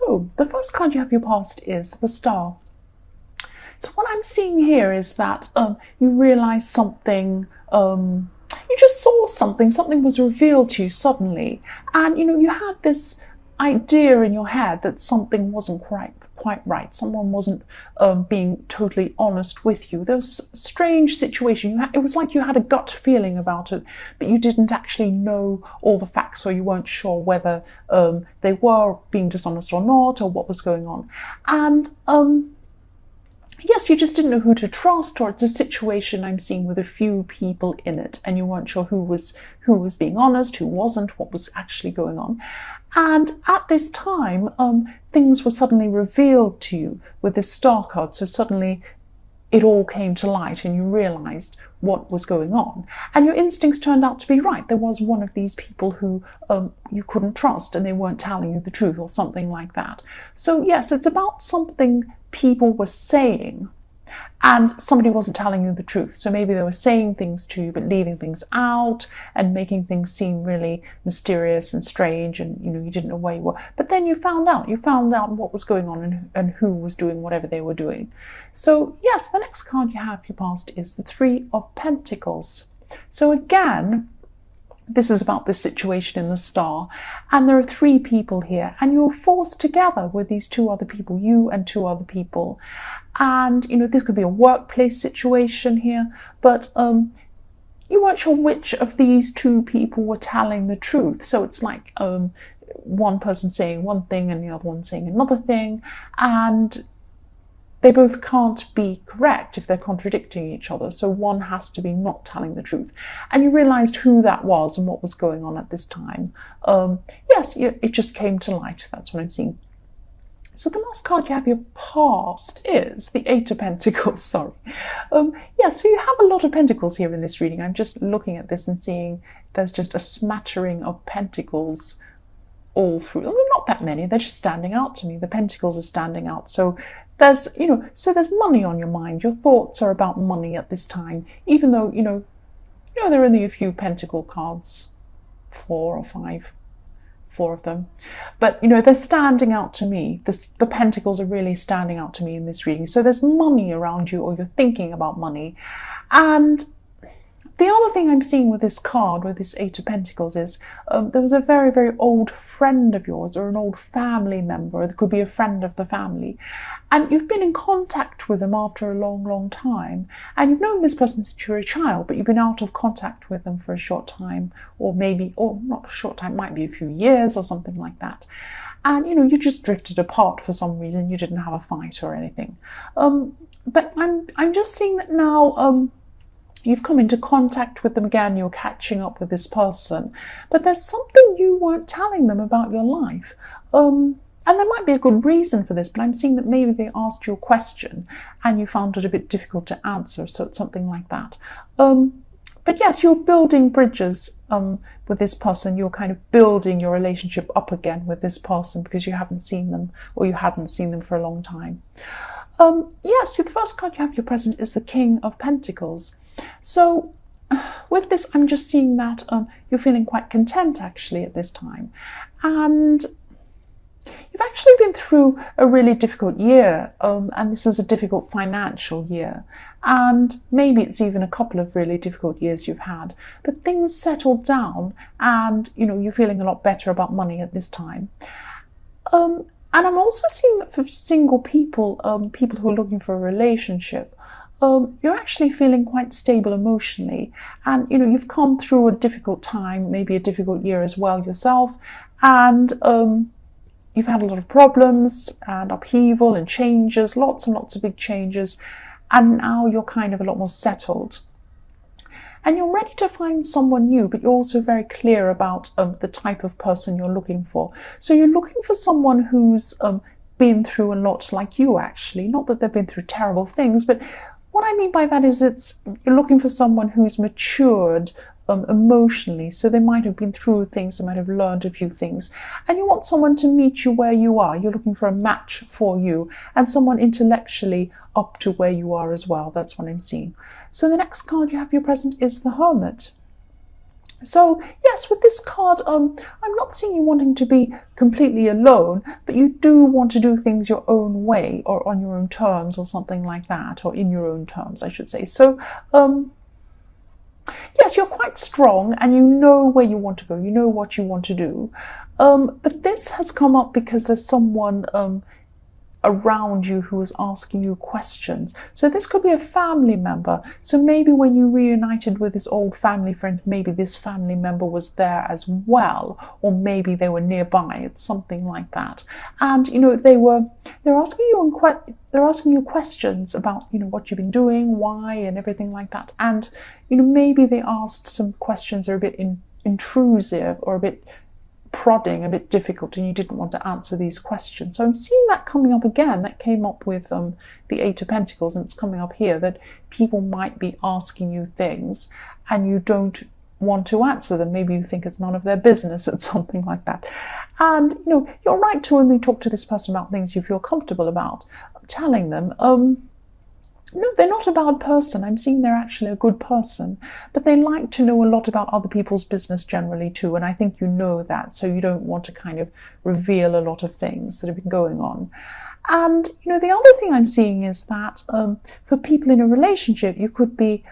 So the first card you have your past is the Star. So what I'm seeing here is that you realize something, you just saw something was revealed to you suddenly. And, you had this idea in your head that something wasn't quite right. Someone wasn't being totally honest with you. There was a strange situation. It was like you had a gut feeling about it, but you didn't actually know all the facts, or you weren't sure whether they were being dishonest or not, or what was going on. And yes, you just didn't know who to trust, or it's a situation I'm seeing with a few people in it, and you weren't sure who was being honest, who wasn't, what was actually going on. And at this time, things were suddenly revealed to you with this Star card. So suddenly it all came to light and you realized what was going on. And your instincts turned out to be right. There was one of these people who you couldn't trust, and they weren't telling you the truth, or something like that. So yes, it's about something people were saying and somebody wasn't telling you the truth. So maybe they were saying things to you but leaving things out and making things seem really mysterious and strange, and you didn't know where you were. But then you found out what was going on and who was doing whatever they were doing. So yes, the next card you have for your past is the Three of Pentacles. So again, this is about this situation in the Star, and there are three people here, and you're forced together with these two other people, you and two other people. And this could be a workplace situation here, but you weren't sure which of these two people were telling the truth. So it's like one person saying one thing and the other one saying another thing, and they both can't be correct if they're contradicting each other. So one has to be not telling the truth. And you realized who that was and what was going on at this time. Yes, it just came to light. That's what I'm seeing. So the last card you have your past is the Eight of Pentacles. Sorry. Yeah, so you have a lot of pentacles here in this reading. I'm just looking at this and seeing there's just a smattering of pentacles all through. Well, not that many. They're just standing out to me. The pentacles are standing out. So there's, there's money on your mind. Your thoughts are about money at this time, even though, there are only a few pentacle cards, 4 or 5. 4 of them, but they're standing out to me. The pentacles are really standing out to me in this reading. So there's money around you, or you're thinking about money. And the other thing I'm seeing with this card, with this Eight of Pentacles, is there was a very, very old friend of yours, or an old family member. It could be a friend of the family, and you've been in contact with them after a long, long time, and you've known this person since you were a child, but you've been out of contact with them for a short time, or not a short time, might be a few years or something like that. And you just drifted apart for some reason. You didn't have a fight or anything. But I'm just seeing that now. You've come into contact with them again, you're catching up with this person, but there's something you weren't telling them about your life. And there might be a good reason for this, but I'm seeing that maybe they asked you a question and you found it a bit difficult to answer, so it's something like that. But yes, you're building bridges with this person. You're kind of building your relationship up again with this person because you haven't seen them, or you hadn't seen them for a long time. Yes, so the first card you have your present is the King of Pentacles. So with this, I'm just seeing that you're feeling quite content actually at this time. And you've actually been through a really difficult year, and this is a difficult financial year. And maybe it's even a couple of really difficult years you've had. But things settled down, and you're feeling a lot better about money at this time. And I'm also seeing that for single people, people who are looking for a relationship, you're actually feeling quite stable emotionally, and you've come through a difficult time, maybe a difficult year as well yourself, and you've had a lot of problems and upheaval and changes, lots and lots of big changes, and now you're kind of a lot more settled. And you're ready to find someone new, but you're also very clear about the type of person you're looking for. So you're looking for someone who's been through a lot like you actually, not that they've been through terrible things, but what I mean by that is you're looking for someone who's matured emotionally. So they might have been through things, they might have learned a few things. And you want someone to meet you where you are. You're looking for a match for you, and someone intellectually up to where you are as well. That's what I'm seeing. So the next card you have your present is the Hermit. So yes, with this card, I'm not seeing you wanting to be completely alone, but you do want to do things your own way or on your own terms or something like that, or in your own terms, I should say. So yes, you're quite strong and you know where you want to go, you know what you want to do. But this has come up because there's someone around you who is asking you questions. So this could be a family member. So maybe when you reunited with this old family friend, maybe this family member was there as well, or maybe they were nearby. It's something like that. And they're asking you questions about what you've been doing, why, and everything like that. And maybe they asked some questions that are a bit intrusive or a bit prodding, a bit difficult, and you didn't want to answer these questions. So I'm seeing that coming up again. That came up with the Eight of Pentacles, and it's coming up here, that people might be asking you things and you don't want to answer them. Maybe you think it's none of their business. It's something like that. And you're right to only talk to this person about things you feel comfortable about telling them. No, they're not a bad person. I'm seeing they're actually a good person, but they like to know a lot about other people's business generally too, and I think you know that, so you don't want to kind of reveal a lot of things that have been going on. And the other thing I'm seeing is that for people in a relationship, you could be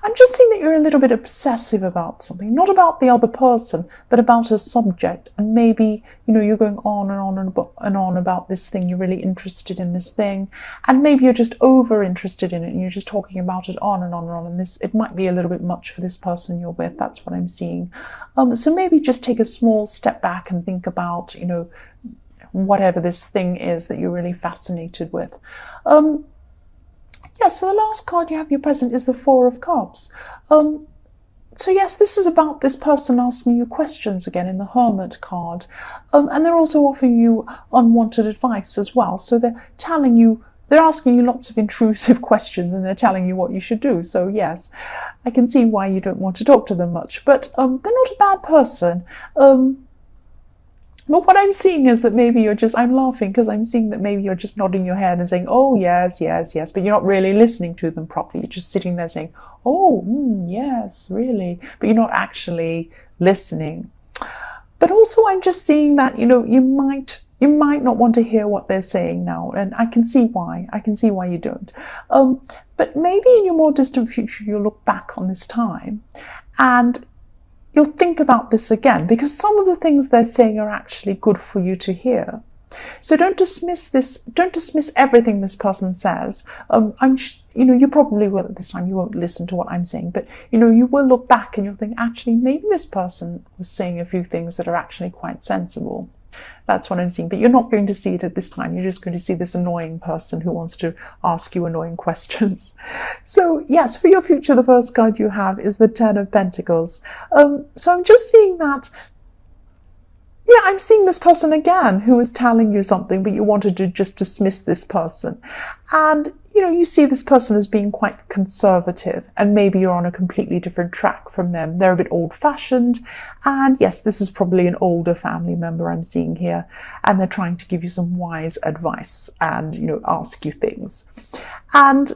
I'm just seeing that you're a little bit obsessive about something, not about the other person, but about a subject. And maybe, you're going on and on and on about this thing. You're really interested in this thing. And maybe you're just over interested in it and you're just talking about it on and on and on. And it might be a little bit much for this person you're with. That's what I'm seeing. So maybe just take a small step back and think about, whatever this thing is that you're really fascinated with. Yes, so the last card you have your present is the Four of Cups. So yes, this is about this person asking you questions again in the Hermit card. And they're also offering you unwanted advice as well. So they're asking you lots of intrusive questions and they're telling you what you should do. So yes, I can see why you don't want to talk to them much. But they're not a bad person. But what I'm seeing is that maybe I'm laughing because I'm seeing that maybe you're just nodding your head and saying, oh, yes, yes, yes, but you're not really listening to them properly. You're just sitting there saying, oh, yes, really, but you're not actually listening. But also I'm just seeing that, you might not want to hear what they're saying now, and I can see why. I can see why you don't. But maybe in your more distant future, you'll look back on this time and you'll think about this again, because some of the things they're saying are actually good for you to hear. So don't dismiss this. Don't dismiss everything this person says. You probably will at this time. You won't listen to what I'm saying, but you will look back and you'll think, actually, maybe this person was saying a few things that are actually quite sensible. That's what I'm seeing. But you're not going to see it at this time. You're just going to see this annoying person who wants to ask you annoying questions. So yes, for your future, the first card you have is the Ten of Pentacles. So I'm just seeing that, I'm seeing this person again who is telling you something, but you wanted to just dismiss this person. And you see this person as being quite conservative, and maybe you're on a completely different track from them. They're a bit old-fashioned, and yes, this is probably an older family member I'm seeing here, and they're trying to give you some wise advice and, ask you things. And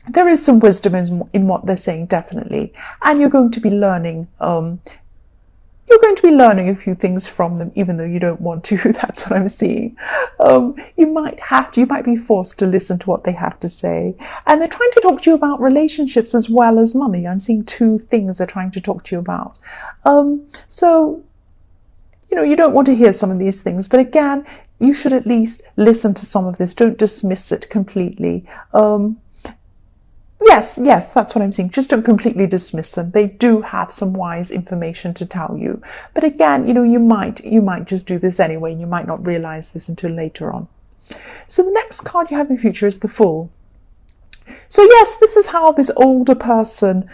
there is some wisdom in what they're saying, definitely, and you're going to be learning a few things from them, even though you don't want to. That's what I'm seeing. You might be forced to listen to what they have to say. And they're trying to talk to you about relationships as well as money. I'm seeing two things they're trying to talk to you about. So, you don't want to hear some of these things. But again, you should at least listen to some of this. Don't dismiss it completely. Yes, that's what I'm saying. Just don't completely dismiss them. They do have some wise information to tell you. But again, you might just do this anyway, and you might not realize this until later on. So the next card you have in future is the Fool. So yes, this is how this older person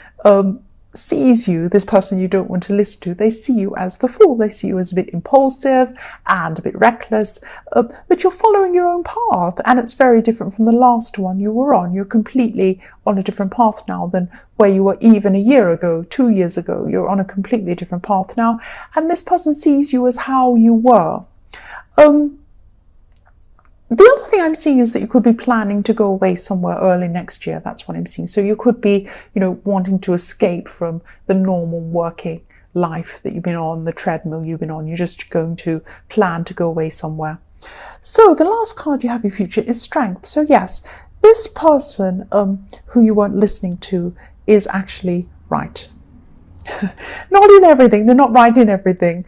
sees you, this person you don't want to listen to. They see you as the Fool. They see you as a bit impulsive and a bit reckless, but you're following your own path, and it's very different from the last one you were on. You're completely on a different path now than where you were even a year ago, 2 years ago. You're on a completely different path now, and this person sees you as how you were. The other thing I'm seeing is that you could be planning to go away somewhere early next year. That's what I'm seeing. So you could be, wanting to escape from the normal working life that you've been on, the treadmill you've been on. You're just going to plan to go away somewhere. So the last card you have in future is Strength. So yes, this person who you weren't listening to is actually right. Not in everything, they're not right in everything,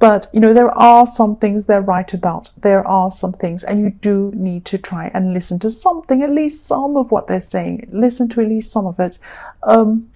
but there are some things they're right about. There are some things, and you do need to try and listen to something, at least some of what they're saying. Listen to at least some of it. And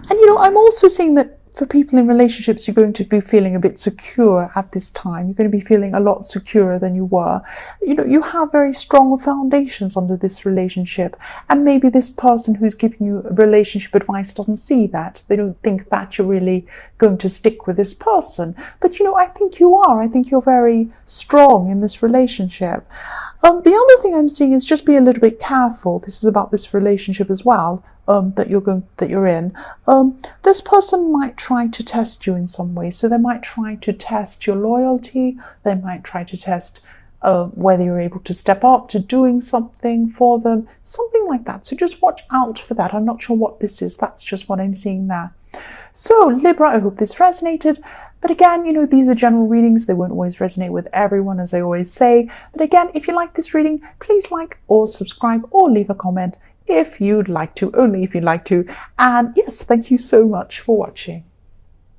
I'm also seeing that for people in relationships, you're going to be feeling a bit secure at this time. You're going to be feeling a lot securer than you were. You have very strong foundations under this relationship. And maybe this person who's giving you relationship advice doesn't see that. They don't think that you're really going to stick with this person. But, I think you are. I think you're very strong in this relationship. The other thing I'm seeing is just be a little bit careful. This is about this relationship as well. That you're in. This person might try to test you in some way. So they might try to test your loyalty. They might try to test whether you're able to step up to doing something for them, something like that. So just watch out for that. I'm not sure what this is. That's just what I'm seeing there. So Libra, I hope this resonated. But again, these are general readings. They won't always resonate with everyone, as I always say. But again, if you like this reading, please like or subscribe or leave a comment if you'd like to, only if you'd like to. And yes, thank you so much for watching.